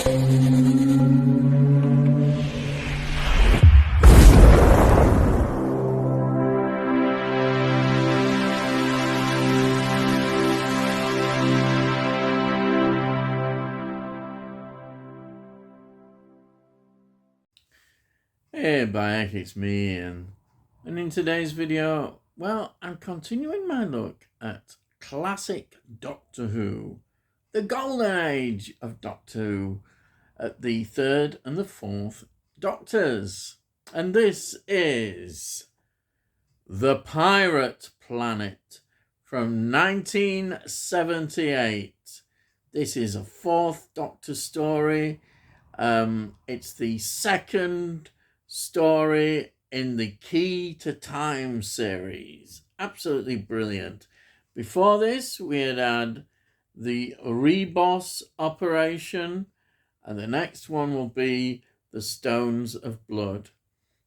Hey, Bayek, it's me, Ian. And in today's video, well, I'm continuing my look at classic Doctor Who, the golden age of Doctor Who, at the third and the fourth Doctors. And this is The Pirate Planet from 1978. This is a fourth Doctor story. It's the second story in the Key to Time series. Absolutely brilliant. Before this, we had the Rebos operation, and the next one will be the Stones of Blood.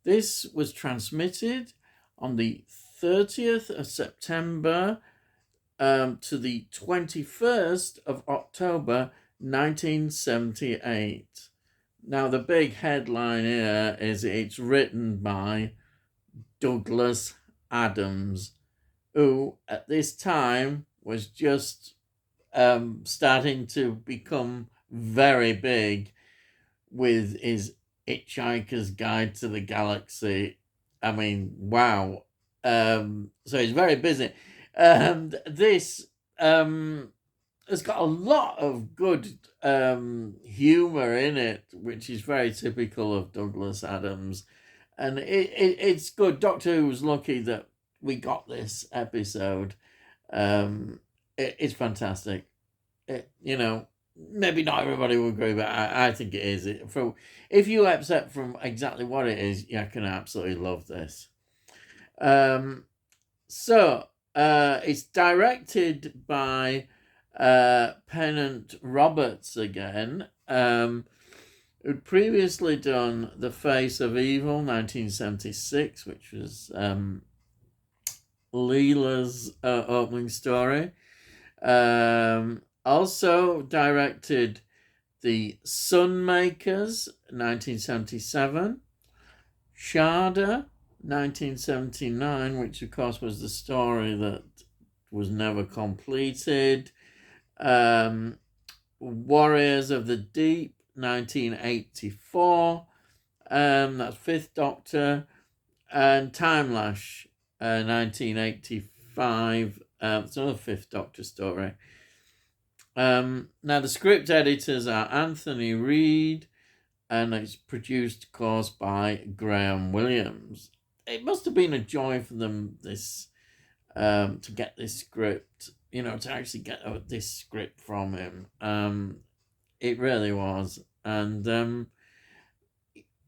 This was transmitted on the 30th of September to the 21st of October 1978. Now, the big headline here is it's written by Douglas Adams, who at this time was just starting to become very big with his Hitchhiker's Guide to the Galaxy. I mean, wow. So he's very busy. This has got a lot of good humor in it, which is very typical of Douglas Adams. And it's good. Doctor Who's lucky that we got this episode. It's fantastic. Maybe not everybody will agree, but I think it is. If you accept from exactly what it is, you can absolutely love this. It's directed by Pennant Roberts again, who'd previously done The Face of Evil, 1976, which was Leela's opening story. Also directed The Sunmakers, 1977, Shada, 1979, which of course was the story that was never completed. Warriors of the Deep, 1984. That's Fifth Doctor. And Time Lash, 1985. It's another Fifth Doctor story. Now, the script editors are Anthony Reed, and it's produced, of course, by Graham Williams. It must have been a joy for them, to get this script, to actually get this script from him. It really was. And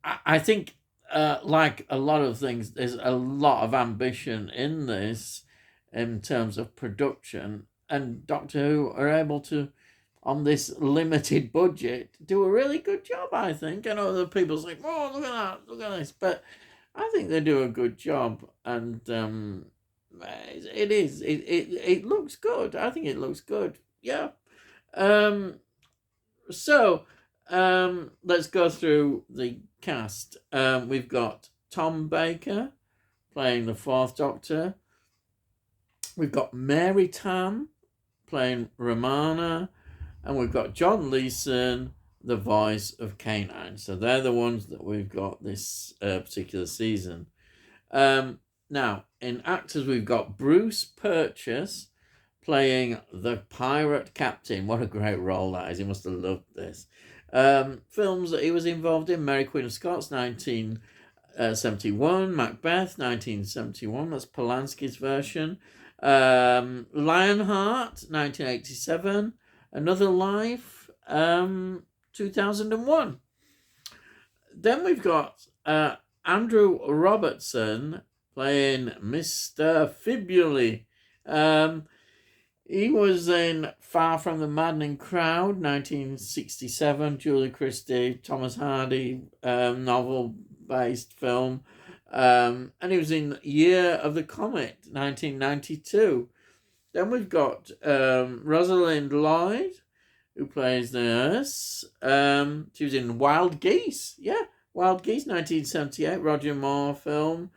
I think, like a lot of things, there's a lot of ambition in this in terms of production. And Doctor Who are able to, on this limited budget, do a really good job, I think. I know other people say, oh, look at that, look at this. But I think they do a good job. And it looks good. I think it looks good. Yeah. Let's go through the cast. We've got Tom Baker playing the Fourth Doctor. We've got Mary Tam playing Romana. And we've got John Leeson, the voice of K9. So they're the ones that we've got this particular season. Now, in actors, we've got Bruce Purchase playing the pirate captain. What a great role that is. He must have loved this. Films that he was involved in: Mary Queen of Scots, 1971. Macbeth, 1971. That's Polanski's version. Lionheart, 1987. Another Life, 2001. Then we've got Andrew Robertson playing Mr. Fibuli. He was in Far From the Maddening Crowd, 1967, Julie Christie, Thomas Hardy novel-based film. And he was in Year of the Comet, 1992. Then we've got Rosalind Lloyd who plays nurse. She was in Wild Geese. Yeah, Wild Geese, 1978, Roger Moore film.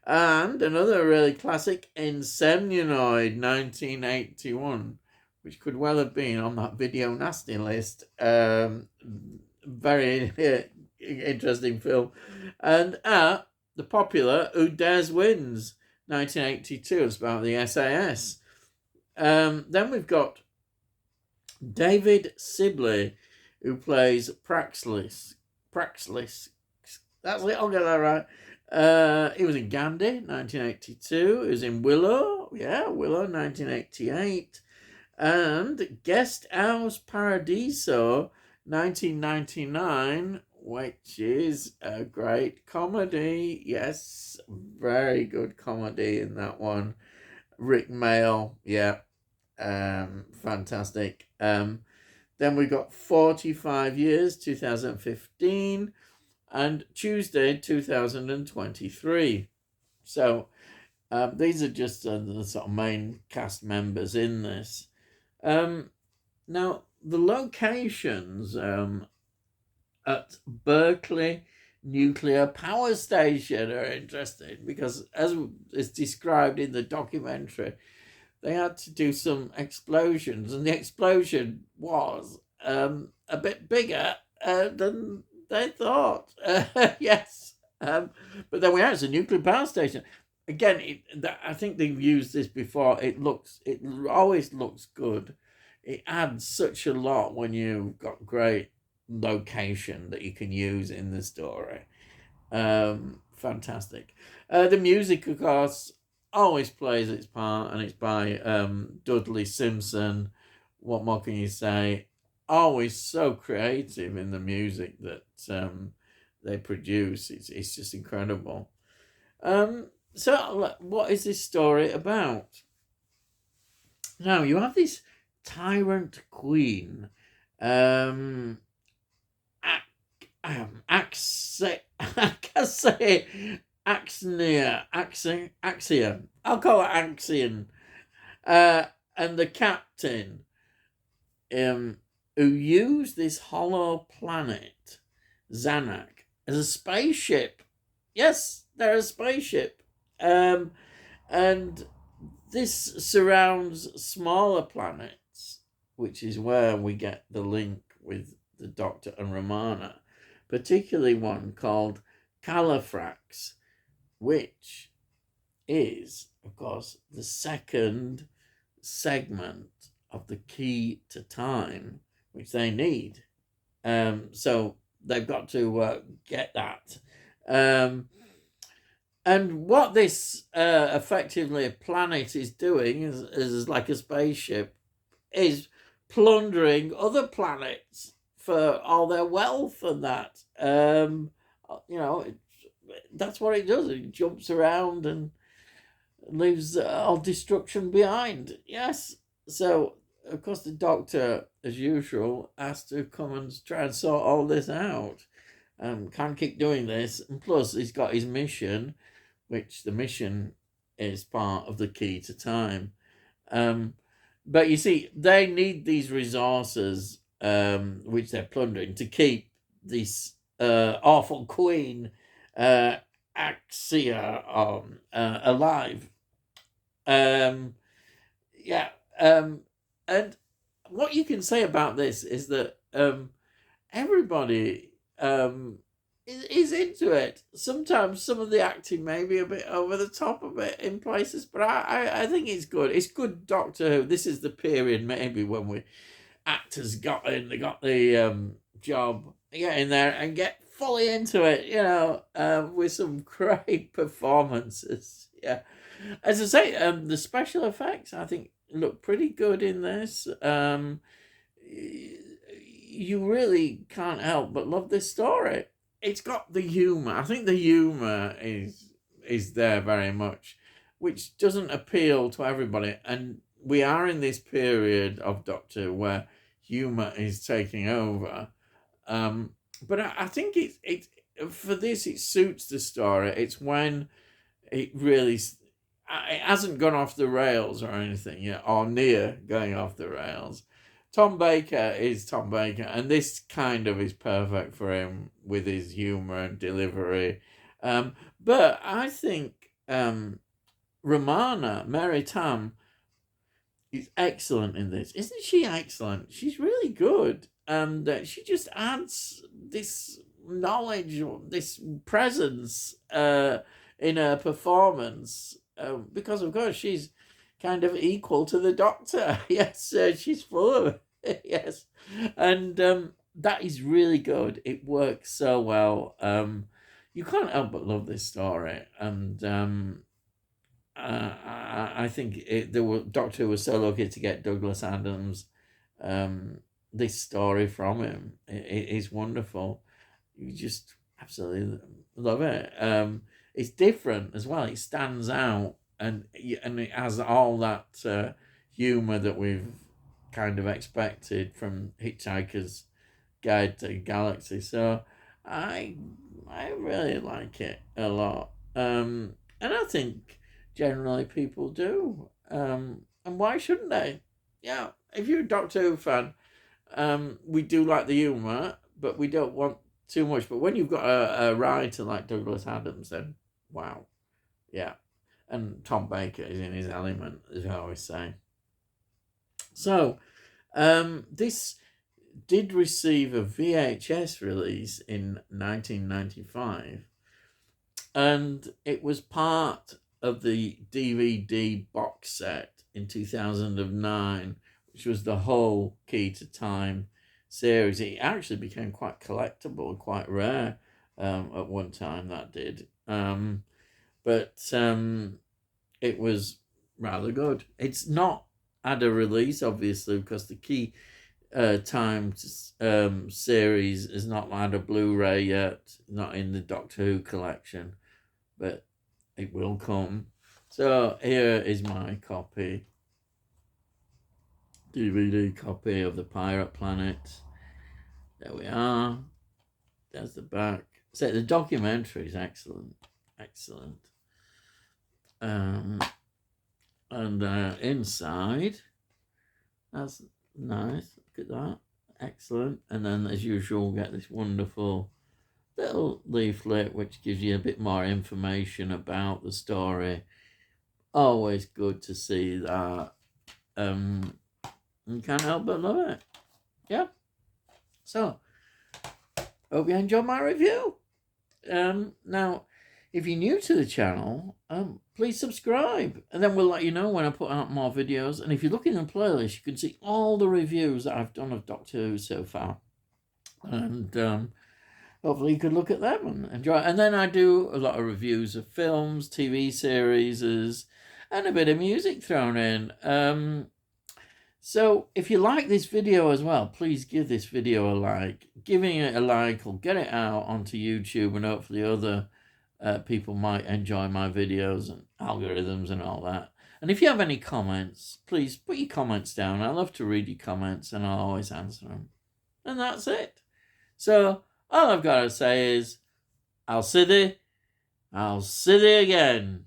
And another really classic, Inseminoid, 1981, which could well have been on that Video Nasty list. Very interesting film. And the popular Who Dares Wins, 1982. It's about the SAS. Then we've got David Sibley, who plays Praxlis. That's it, I'll get that right. He was in Gandhi, 1982. He was in Willow, Willow, 1988. And Guest House Paradiso, 1999, which is a great comedy. Yes, very good comedy in that one. Rick Mail, fantastic. Then we got 45 Years, 2015, and Tuesday, 2023. So these are just the sort of main cast members in this. Now, the locations at Berkeley Nuclear Power Station are interesting because, as is described in the documentary, they had to do some explosions, and the explosion was a bit bigger than they thought. Yes. But then we had a nuclear power station. Again, I think they've used this before. It always looks good. It adds such a lot when you've got great location that you can use in the story. Fantastic. The music, of course, always plays its part, and it's by Dudley Simpson. What more can you say? Always so creative in the music that they produce. It's just incredible. So what is this story about? Now, you have this tyrant queen, Axia. I'll call it Axion. And the captain, who used this hollow planet, Zanuck, as a spaceship. Yes, they're a spaceship. And this surrounds smaller planets, which is where we get the link with the Doctor and Romana, particularly one called Califrax, which is, of course, the second segment of the key to time, which they need. So they've got to get that. And what this effectively planet is doing is like a spaceship, is plundering other planets for all their wealth and that. That's what it does. It jumps around and leaves all destruction behind. Yes. So, of course, the Doctor, as usual, has to come and try and sort all this out. Can't keep doing this. And plus, he's got his mission, which the mission is part of the key to time. But you see, they need these resources, which they're plundering, to keep this awful queen, Axia, alive. And what you can say about this is that everybody is into it. Sometimes some of the acting may be a bit over the top of it in places, but I think it's good. It's good Doctor Who. This is the period maybe when actors got the job, get in there and get fully into it, with some great performances. Yeah. As I say, the special effects, I think, look pretty good in this. You really can't help but love this story. It's got the humour. I think the humour is there very much, which doesn't appeal to everybody. And we are in this period of Doctor Who where humour is taking over. But I think it for this, it suits the story. It's when it really, it hasn't gone off the rails or anything, or near going off the rails. Tom Baker is Tom Baker, and this kind of is perfect for him with his humour and delivery. But I think Romana, Mary Tam, is excellent in this. Isn't she excellent? She's really good. And she just adds this knowledge, this presence in her performance. Because, of course, she's kind of equal to the Doctor. Yes, she's full of it. Yes. And that is really good. It works so well. You can't help but love this story. And I think the Doctor was so lucky to get Douglas Adams this story from him. It is wonderful. You just absolutely love it. It's different as well. It stands out, and it has all that humour that we've kind of expected from Hitchhiker's Guide to the Galaxy. So I really like it a lot. And I think generally people do. And why shouldn't they? Yeah, if you're a Doctor Who fan, we do like the humour, but we don't want too much. But when you've got a writer like Douglas Adams, then wow. Yeah. And Tom Baker is in his element, as I always say. So, this did receive a VHS release in 1995, and it was part of the DVD box set in 2009, which was the whole Key to Time series. It actually became quite collectible, quite rare at one time, that did. But it was rather good. It's not had a release, obviously, because the Key Time series is not had a Blu-ray yet, not in the Doctor Who collection, but it will come. So here is my copy, DVD copy of The Pirate Planet. There we are. There's the back. So the documentary is excellent. And inside, that's nice. Look at that. Excellent. And then, as usual, we'll get this wonderful little leaflet which gives you a bit more information about the story. Always good to see that. You can't help but love it. Yeah. So, hope you enjoyed my review. Now, if you're new to the channel, please subscribe, and then we'll let you know when I put out more videos. And if you look in the playlist, you can see all the reviews that I've done of Doctor Who so far. And hopefully you could look at them and enjoy it. And then I do a lot of reviews of films, TV series, and a bit of music thrown in. So if you like this video as well, please give this video a like. Giving it a like will get it out onto YouTube, and hopefully other people might enjoy my videos and algorithms and all that. And if you have any comments, please put your comments down. I love to read your comments, and I'll always answer them. And that's it. So all I've got to say is, I'll see thee again.